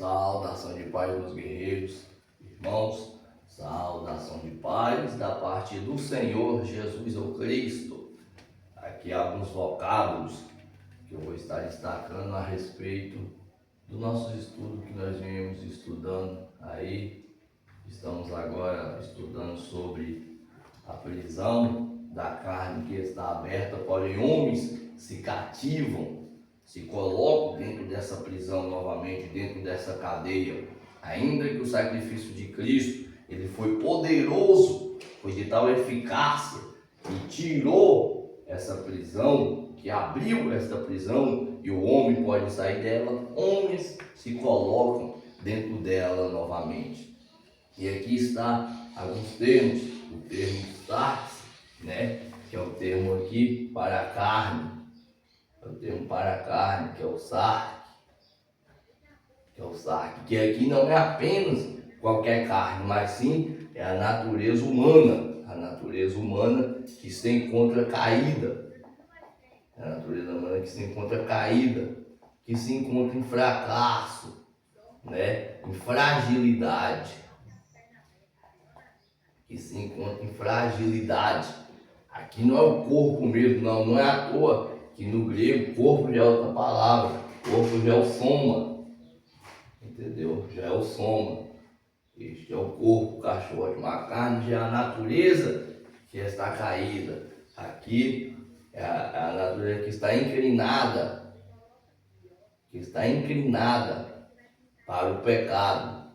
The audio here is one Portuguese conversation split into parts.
Saudação de paz, meus guerreiros, irmãos, saudação de paz da parte do Senhor Jesus o Cristo. Aqui há alguns vocábulos que eu vou estar destacando a respeito do nosso estudo que nós viemos estudando aí. Estamos agora estudando sobre a prisão da carne que está aberta, porém homens se cativam, se colocam dentro dessa prisão novamente, dentro dessa cadeia. Ainda que o sacrifício de Cristo, ele foi poderoso, foi de tal eficácia, que tirou essa prisão, que abriu esta prisão, e o homem pode sair dela, homens se colocam dentro dela novamente. E aqui está alguns termos, o termo sarx, que é o termo aqui para a carne, é o termo para a carne, que é o sarx, que aqui não é apenas qualquer carne, mas sim é a natureza humana que se encontra caída, é a natureza humana que se encontra caída, que se encontra em fracasso, em fragilidade, que se encontra em fragilidade. Aqui não é o corpo mesmo, não é à toa que no grego corpo já é outra palavra, corpo já é o soma, entendeu? Já é o soma. Este é o corpo, o cachorro, uma carne já é a natureza que está caída. Aqui é a natureza que está inclinada para o pecado.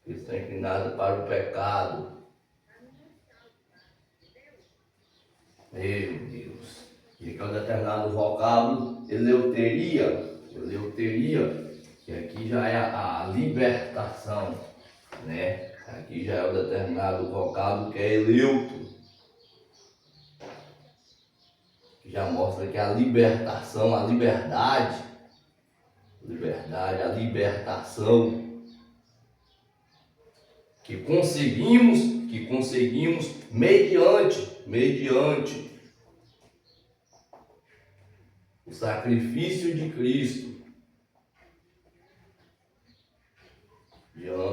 Que está inclinada para o pecado. Meu Deus. E aqui é um determinado vocábulo, eleuteria, que aqui já é a libertação, Aqui já é o determinado vocábulo que é eleuto, que já mostra que a libertação, a liberdade, a libertação que conseguimos mediante o sacrifício de Cristo,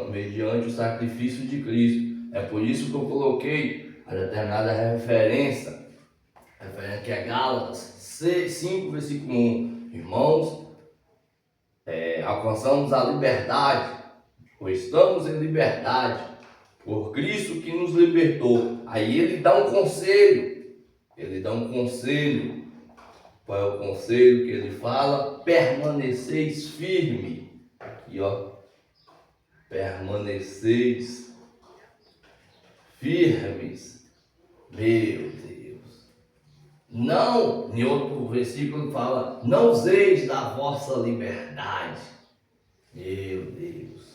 mediante o sacrifício de Cristo. É por isso que eu coloquei a determinada referência que é Gálatas 5, versículo 1. Irmãos, alcançamos a liberdade, ou estamos em liberdade, por Cristo que nos libertou. Aí ele dá um conselho. Qual é o conselho que ele fala? Permaneceis firme. Aqui, permaneceis firmes. Meu Deus. Não, em outro versículo fala, não useis da vossa liberdade. Meu Deus.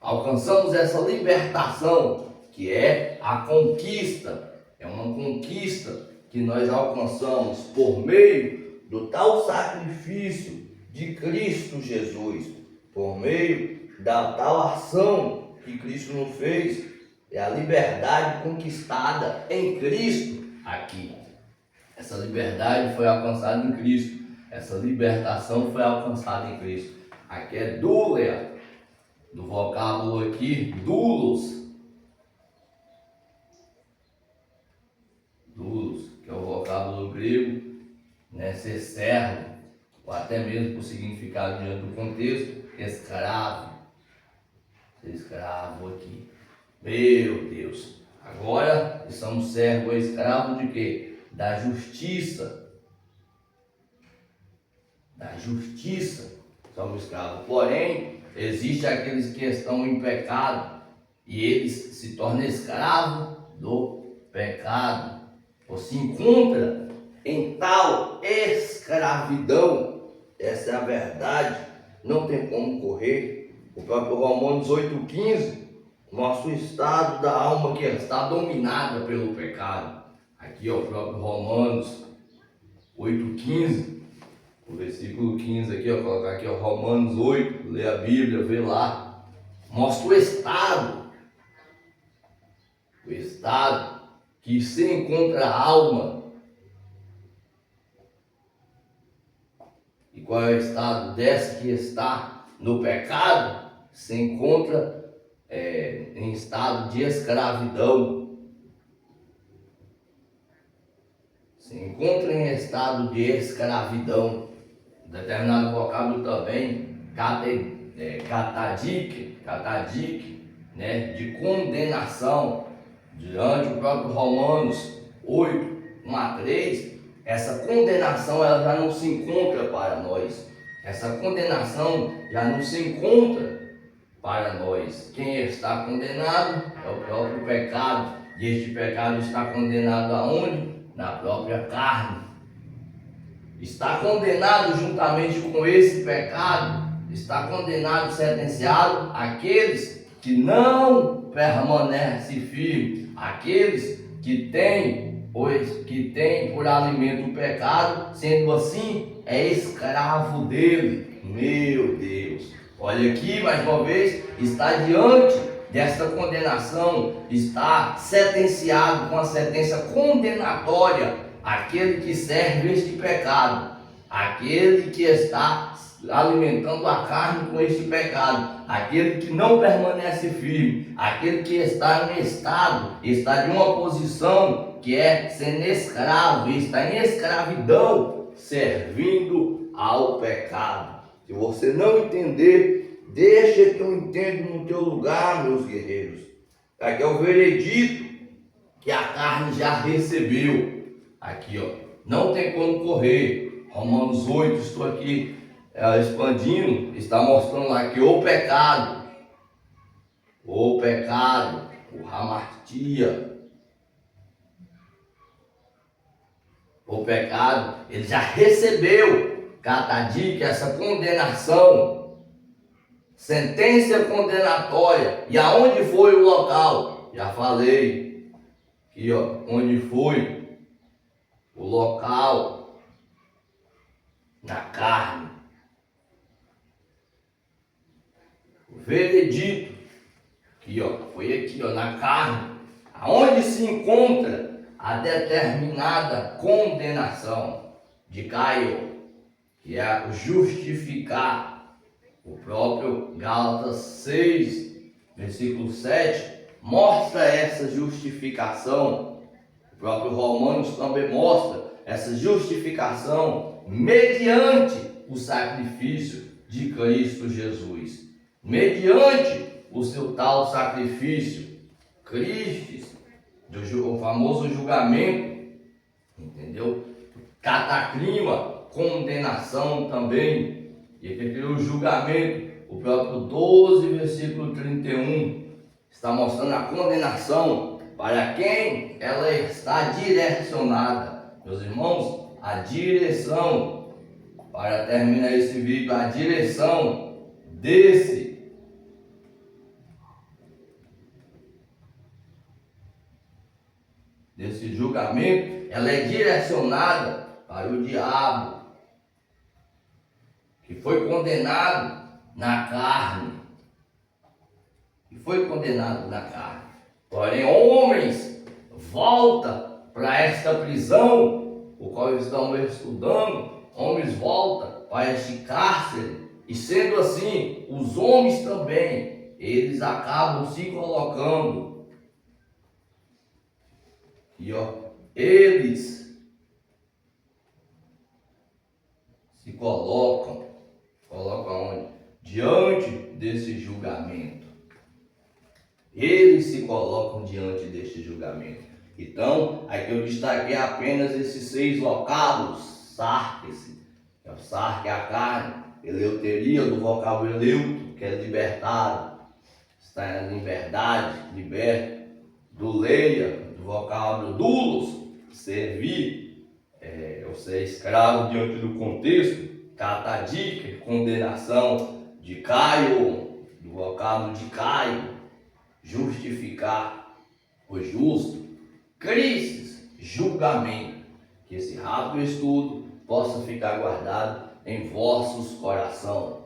Alcançamos essa libertação, que é a conquista. É uma conquista que nós alcançamos por meio do tal sacrifício de Cristo Jesus, por meio da tal ação que Cristo nos fez. É a liberdade conquistada em Cristo aqui. Essa liberdade foi alcançada em Cristo. Essa libertação foi alcançada em Cristo. Aqui é doulia, do vocábulo aqui, doulos, que é o vocábulo grego, ser servo, ou até mesmo por significado diante do contexto, escravo. Ser escravo aqui. Meu Deus. Agora somos servos ou escravos de quê? Da justiça. Somos escravos. Porém, existe aqueles que estão em pecado e eles se tornam escravos do pecado, ou se encontra em tal escravidão. Essa é a verdade, não tem como correr. O próprio Romanos 8,15 mostra o estado da alma que está dominada pelo pecado. Aqui o próprio Romanos 8,15, o versículo 15 aqui, colocar aqui, Romanos 8, lê a Bíblia, vê lá, mostra o estado que se encontra a alma. E qual é o estado dessa que está no pecado? Se encontra em estado de escravidão. Se encontra em estado de escravidão. Determinado vocábulo também, catadique, né, de condenação. Diante do próprio Romanos 8, 1 a 3, essa condenação ela já não se encontra para nós. Essa condenação já não se encontra para nós. Quem está condenado é o próprio pecado. E este pecado está condenado aonde? Na própria carne. Está condenado juntamente com esse pecado, está condenado, sentenciado aqueles que não permanecem firmes, aqueles que têm por alimento o pecado, sendo assim, é escravo dele. Meu Deus! Olha aqui, mais uma vez, está diante desta condenação, está sentenciado com a sentença condenatória aquele que serve este pecado, aquele que está alimentando a carne com este pecado, aquele que não permanece firme, aquele que está em estado, está em uma posição que é sendo escravo, está em escravidão, servindo ao pecado. Se você não entender, deixa que eu entendo no teu lugar, meus guerreiros. Aqui é o veredito que a carne já recebeu. Aqui, ó, não tem como correr. Romanos 8, estou aqui expandindo, está mostrando lá que o pecado, o hamartia, o pecado, ele já recebeu, catadique, essa condenação, sentença condenatória. E aonde foi o local? Já falei, aqui, ó, onde foi o local? Na carne. O veredito, aqui, ó, foi aqui, ó, na carne, aonde se encontra a determinada condenação de Caio, que é o justificar. O próprio Gálatas 6, versículo 7, mostra essa justificação. O próprio Romanos também mostra essa justificação mediante o sacrifício de Cristo Jesus. Mediante o seu tal sacrifício, Cristo, o famoso julgamento, entendeu? Cataclima, condenação também. E aqui o julgamento, o próprio 12, versículo 31, está mostrando a condenação para quem ela está direcionada. Meus irmãos, a direção, para terminar esse vídeo, a direção desse julgamento, ela é direcionada para o diabo, que foi condenado na carne. Porém, homens, volta para esta prisão, o qual estamos estudando, homens volta para este cárcere, e sendo assim, os homens também, eles acabam se colocando, e ó, eles se colocam onde? Diante desse julgamento. Eles se colocam diante deste julgamento. Então, aqui eu destaquei apenas esses 6 vocábulos. Sarque-se, é o sarque, a carne. Eleuteria, do vocábulo eleuto, que é libertado, está em liberdade, liberto. Duleia, do vocábulo dulos, servir, ou ser escravo diante do contexto. Catadique, condenação. De Caio, do vocábulo de Caio, justificar, o justo. Cristo, julgamento. Que esse rápido estudo possa ficar guardado em vossos corações.